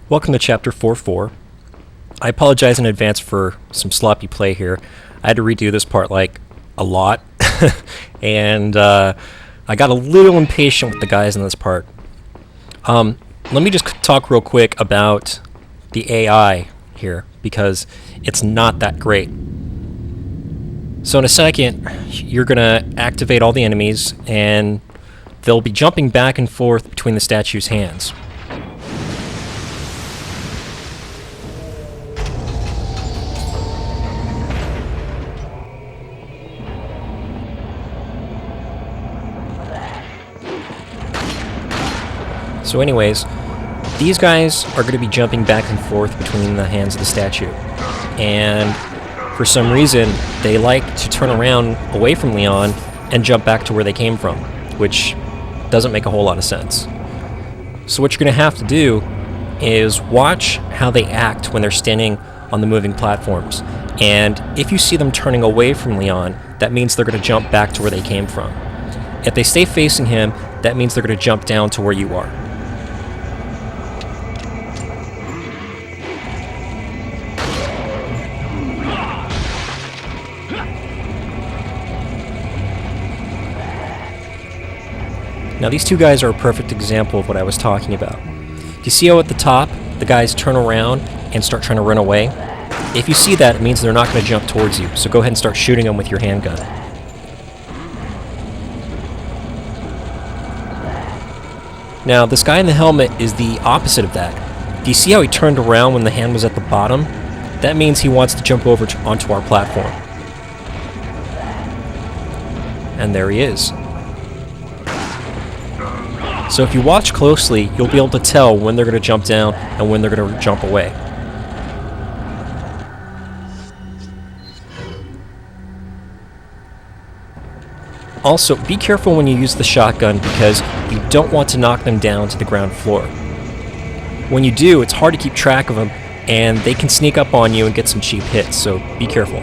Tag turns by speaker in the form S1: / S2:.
S1: Welcome to Chapter 4-4. I apologize in advance for some sloppy play here. I had to redo this part like a lot, and I got a little impatient with the guys in this part. Let me just talk real quick about the AI here, because it's not that great. So in a second, you're going to activate all the enemies, and they'll be jumping back and forth between the statue's hands. So anyways, these guys are going to be jumping back and forth between the hands of the statue. And for some reason, they like to turn around away from Leon and jump back to where they came from, which doesn't make a whole lot of sense. So what you're going to have to do is watch how they act when they're standing on the moving platforms. And if you see them turning away from Leon, that means they're going to jump back to where they came from. If they stay facing him, that means they're going to jump down to where you are. Now these two guys are a perfect example of what I was talking about. Do you see how at the top, the guys turn around and start trying to run away? If you see that, it means they're not going to jump towards you, so go ahead and start shooting them with your handgun. Now this guy in the helmet is the opposite of that. Do you see how he turned around when the hand was at the bottom? That means he wants to jump over onto our platform. And there he is. So if you watch closely, you'll be able to tell when they're going to jump down and when they're going to jump away. Also, be careful when you use the shotgun because you don't want to knock them down to the ground floor. When you do, it's hard to keep track of them, and they can sneak up on you and get some cheap hits, so be careful.